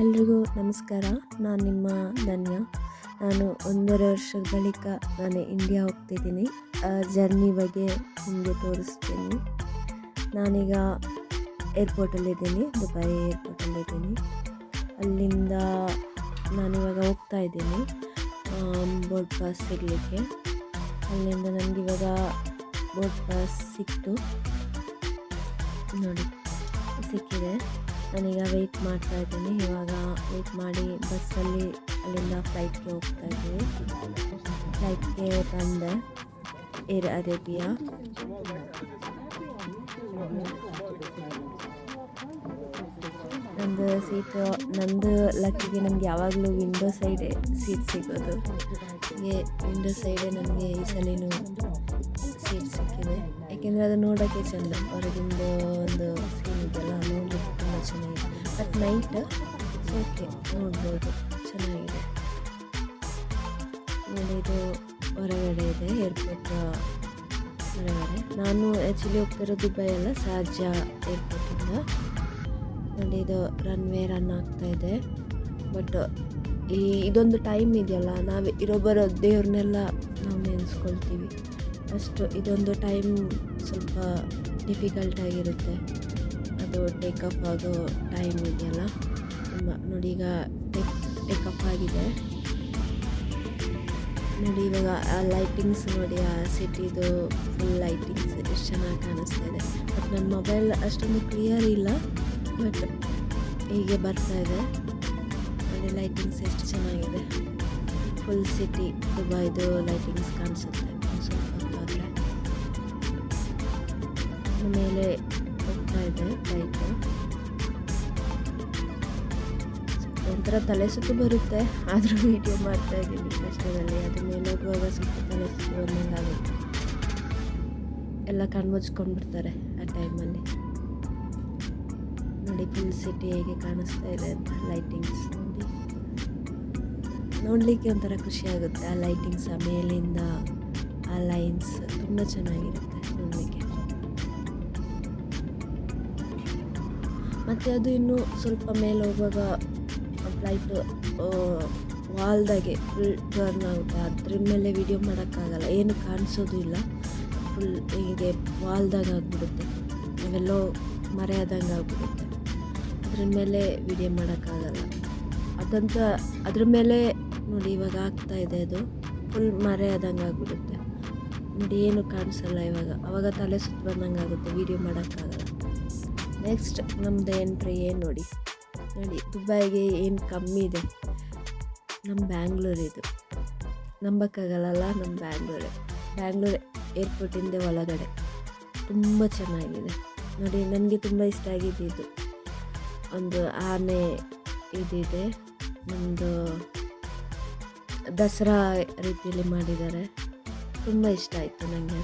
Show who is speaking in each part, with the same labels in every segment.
Speaker 1: ಎಲ್ರಿಗೂ ನಮಸ್ಕಾರ. ನಾನು ನಿಮ್ಮ ಧನ್ಯ. ನಾನು 1.5 ವರ್ಷದ ಬಳಿಕ ನಾನು ಇಂಡಿಯಾ ಹೋಗ್ತಿದ್ದೀನಿ. ಜರ್ನಿ ಬಗ್ಗೆ ನಿಮಗೆ ತೋರಿಸ್ತೀನಿ. ನಾನೀಗ ಏರ್ಪೋರ್ಟಲ್ಲಿದ್ದೀನಿ, ದುಬೈ ಏರ್ಪೋರ್ಟಲ್ಲಿದ್ದೀನಿ. ಅಲ್ಲಿಂದ ನಾನಿವಾಗ ಹೋಗ್ತಾ ಇದ್ದೀನಿ ಬೋರ್ಡ್ ಪಾಸ್ ಸಿಗಲಿಕ್ಕೆ. ಅಲ್ಲಿಂದ ನನಗಿವಾಗ ಬೋರ್ಡ್ ಪಾಸ್ ಸಿಕ್ತು ನೋಡಿ, ಸಿಕ್ಕಿದೆ. ನಾನೀಗ ವೆಯ್ಟ್ ಮಾಡ್ತಾ ಇದ್ದೀನಿ. ಇವಾಗ ವೆಯ್ಟ್ ಮಾಡಿ ಬಸ್ಸಲ್ಲಿ ಅಲ್ಲಿಂದ ಫ್ಲೈಟ್ಗೆ ಹೋಗ್ತಾ ಇದ್ದೀನಿ. ಫ್ಲೈಟ್ಗೆ ಬಂದೆ, ಏರ್ ಅರೇಬಿಯಾ. ನಂದು ಲಕ್ಕಿಗೆ ನನಗೆ ಯಾವಾಗಲೂ ವಿಂಡೋ ಸೈಡೇ ಸೀಟ್ ಸಿಗೋದು. ವಿಂಡೋ ಸೈಡೇ ನನಗೆ ಈ ಸಲಿನೂ ಸೀಟ್ ಸಿಕ್ಕಿದೆ. ಯಾಕೆಂದರೆ ಅದು ನೋಡೋಕ್ಕೆ ಚೆಂದ, ಹೊರಗಿಂದ ಒಂದು ಸೀನ್ ಇದೆಲ್ಲ ನೋಡಲಿಕ್ಕೆ ತುಂಬ ಚೆನ್ನಾಗಿದೆ. ಬಟ್ ನೈಟ್ ಓಕೆ ನೋಡ್ಬೋದು, ಚೆನ್ನಾಗಿದೆ ನೋಡಿ. ಇದು ಹೊರಗಡೆ ಇದೆ, ಏರ್ಪೋರ್ಟ್ ಹೊರಗಡೆ. ನಾನು ಆ್ಯಕ್ಚುಲಿ ಹೋಗ್ತಿರೋ ದುಬೈ ಅಲ್ಲ, ಶಾರ್ಜಾ ಏರ್ಪೋರ್ಟಿಂದ. ನೋಡಿ, ಇದು ರನ್ ಆಗ್ತಾ ಇದೆ. ಬಟ್ ಇದೊಂದು ಟೈಮ್ ಇದೆಯಲ್ಲ, ನಾವು ಇರೋಬ್ಬರ ದೇವ್ರನ್ನೆಲ್ಲ ನಾವು ನೆನೆಸ್ಕೊಳ್ತೀವಿ. ಅಷ್ಟು ಇದೊಂದು ಟೈಮ್ ಸ್ವಲ್ಪ ಡಿಫಿಕಲ್ಟ್ ಆಗಿರುತ್ತೆ. ಅದು ಟೇಕಪ್ ಆಗೋ ಟೈಮ್ ಇದೆಯಲ್ಲ ತುಂಬ. ನೋಡಿ, ಈಗ ಟೇಕಪ್ ಆಗಿದೆ ನೋಡಿ. ಇವಾಗ ಆ ಲೈಟಿಂಗ್ಸ್ ನೋಡಿ, ಆ ಸಿಟಿದು ಫುಲ್ ಲೈಟಿಂಗ್ಸ್ ಎಷ್ಟು ಚೆನ್ನಾಗಿ ಕಾಣಿಸ್ತಾ ಇದೆ. ಬಟ್ ನನ್ನ ಮೊಬೈಲ್ ಅಷ್ಟೊಂದು ಕ್ಲಿಯರ್ ಇಲ್ಲ, ಬಟ್ ಹೀಗೆ ಬರ್ತಾ ಇದೆ ನೋಡಿ. ಲೈಟಿಂಗ್ಸ್ ಎಷ್ಟು ಚೆನ್ನಾಗಿದೆ, ಫುಲ್ ಸಿಟಿ ದುಬೈದು ಲೈಟಿಂಗ್ಸ್ ಕಾಣಿಸುತ್ತೆ. ಸ್ವಲ್ಪ ಹೊತ್ತಾದರೆ ಮೇಲೆ ಹೋಗ್ತಾ ಇದೆ ಫ್ಲೈಟು. ಒಂಥರ ತಲೆ ಸುತ್ತು ಬರುತ್ತೆ, ಆದರೂ ವೀಡಿಯೋ ಮಾಡ್ತಾ ಇದ್ದೀನಿ ಕಷ್ಟದಲ್ಲಿ. ಅದ್ರ ಮೇಲೆ ಹೋಗುವಾಗ ಸ್ವಲ್ಪ ತಲೆ ಸುತ್ತು ಬಂದಂಗಾಗುತ್ತೆ. ಎಲ್ಲ ಕಣ್ಮುಚ್ಕೊಂಡ್ಬಿಡ್ತಾರೆ ಆ ಟೈಮಲ್ಲಿ ನೋಡಿ. ಫುಲ್ ಸಿಟಿ ಹೇಗೆ ಕಾಣಿಸ್ತಾ ಇದೆ ಅಂತ ಲೈಟಿಂಗ್ಸ್ ನೋಡಿ, ನೋಡಲಿಕ್ಕೆ ಒಂಥರ ಖುಷಿ ಆಗುತ್ತೆ. ಆ ಲೈಟಿಂಗ್ಸ್, ಆ ಮೇಲಿಂದ ಆ ಲೈನ್ಸ್ ತುಂಬ ಚೆನ್ನಾಗಿರುತ್ತೆ ನೋಡಲಿಕ್ಕೆ. ಮತ್ತು ಅದು ಇನ್ನೂ ಸ್ವಲ್ಪ ಮೇಲೆ ಹೋಗುವಾಗ ಫ್ಲೈಟು ವಾಲ್ದಾಗೆ ಫುಲ್ ಟರ್ನ್ ಆಗುತ್ತೆ. ಅದ್ರ ಮೇಲೆ ವಿಡಿಯೋ ಮಾಡೋಕ್ಕಾಗಲ್ಲ, ಏನು ಕಾಣಿಸೋದು ಇಲ್ಲ. ಫುಲ್ ಹೀಗೆ ವಾಲ್ದಾಗ ಆಗಿಬಿಡುತ್ತೆ, ನಾವೆಲ್ಲೋ ಮರೆಯಾದಂಗೆ ಆಗಿಬಿಡುತ್ತೆ. ಅದ್ರ ಮೇಲೆ ವಿಡಿಯೋ ಮಾಡೋಕ್ಕಾಗಲ್ಲ. ಅದಂತ ಅದ್ರ ಮೇಲೆ ನೋಡಿ ಇವಾಗ ಆಗ್ತಾ ಇದೆ, ಅದು ಫುಲ್ ಮರೆಯಾದಂಗೆ ಆಗಿಬಿಡುತ್ತೆ ನೋಡಿ, ಏನು ಕಾಣಿಸಲ್ಲ ಇವಾಗ. ಆವಾಗ ತಲೆ ಸುತ್ತು ಬಂದಂಗೆ ಆಗುತ್ತೆ, ವೀಡಿಯೋ ಮಾಡೋಕ್ಕಾಗಲ್ಲ. ನೆಕ್ಸ್ಟ್ ನಮ್ಮದು ಎಂಟ್ರಿ ಏನು ನೋಡಿ. ದುಬೈಗೆ ಏನು ಕಮ್ಮಿ ಇದೆ, ನಮ್ಮ ಬ್ಯಾಂಗ್ಳೂರು ಇದು. ನಂಬಕ್ಕಾಗಲ್ಲ, ನಮ್ಮ ಬ್ಯಾಂಗ್ಳೂರು ಏರ್ಪೋರ್ಟಿಂದ ಒಳಗಡೆ ತುಂಬ ಚೆನ್ನಾಗಿದೆ ನೋಡಿ. ನನಗೆ ತುಂಬ ಇಷ್ಟ ಆಗಿದ್ದು ಒಂದು ಆನೆ ಇದಿದೆ, ನಮ್ಮದು ದಸರಾ ರೀತಿಯಲ್ಲಿ ಮಾಡಿದ್ದಾರೆ. ತುಂಬ ಇಷ್ಟ ಆಯಿತು ನನಗೆ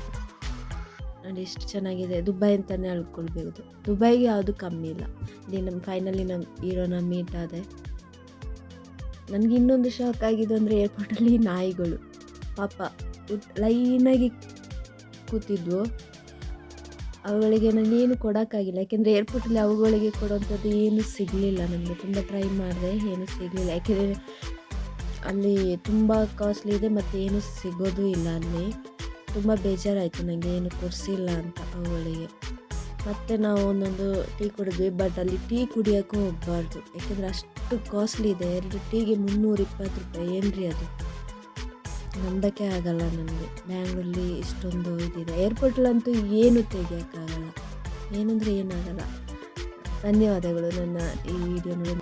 Speaker 1: ನೋಡಿ, ಎಷ್ಟು ಚೆನ್ನಾಗಿದೆ. ದುಬೈ ಅಂತಲೇ ಹೇಳ್ಕೊಳ್ಬೋದು. ದುಬೈಗೆ ಯಾವುದು ಕಮ್ಮಿ ಇಲ್ಲ. ಫೈನಲಿ ನಮ್ಮ ಹೀರೋನ ಮೀಟ್ ಆದೆ. ನನಗೆ ಇನ್ನೊಂದು ಶಾಕ್ ಆಗಿದ್ದು ಅಂದರೆ ಏರ್ಪೋರ್ಟಲ್ಲಿ ನಾಯಿಗಳು ಪಾಪ ಲೈನಾಗಿ ಕೂತಿದ್ವು. ಅವುಗಳಿಗೆ ನಾನೇನು ಕೊಡೋಕ್ಕಾಗಿಲ್ಲ, ಯಾಕೆಂದರೆ ಏರ್ಪೋರ್ಟಲ್ಲಿ ಅವುಗಳಿಗೆ ಕೊಡೋಂಥದ್ದು ಏನೂ ಸಿಗಲಿಲ್ಲ ನನಗೆ. ತುಂಬ ಟ್ರೈ ಮಾಡಿದೆ, ಏನೂ ಸಿಗಲಿಲ್ಲ. ಯಾಕೆಂದರೆ ಅಲ್ಲಿ ತುಂಬ ಕಾಸ್ಟ್ಲಿ ಇದೆ ಮತ್ತು ಏನೂ ಸಿಗೋದು ಇಲ್ಲ. ಅಲ್ಲಿ ತುಂಬ ಬೇಜಾರಾಯಿತು ನನಗೆ, ಏನು ಕೊಡಿಸಿಲ್ಲ ಅಂತ ಅವುಗಳಿಗೆ. ಮತ್ತು ನಾವು ಒಂದೊಂದು ಟೀ ಕುಡಿದ್ವಿ, ಬಟ್ ಅಲ್ಲಿ ಟೀ ಕುಡಿಯೋಕ್ಕೂ ಹೋಗಬಾರ್ದು, ಯಾಕೆಂದರೆ ಅಷ್ಟು ಕಾಸ್ಟ್ಲಿ ಇದೆ. 2 ಟೀಗೆ 320 ರೂಪಾಯಿ. ಏನ್ರಿ ಅದು, ನಂಬಕ್ಕೆ ಆಗಲ್ಲ ನನಗೆ. ಬ್ಯಾಂಗ್ಳೂರಲ್ಲಿ ಇಷ್ಟೊಂದು ಇದಿದೆ. ಏರ್ಪೋರ್ಟಲ್ಲಂತೂ ಏನು ತೆಗಿಯೋಕ್ಕಾಗಲ್ಲ, ಏನಂದರೆ ಏನಾಗಲ್ಲ. ಧನ್ಯವಾದಗಳು ನನ್ನ ಈ ವಿಡಿಯೋ ನೋಡಿ.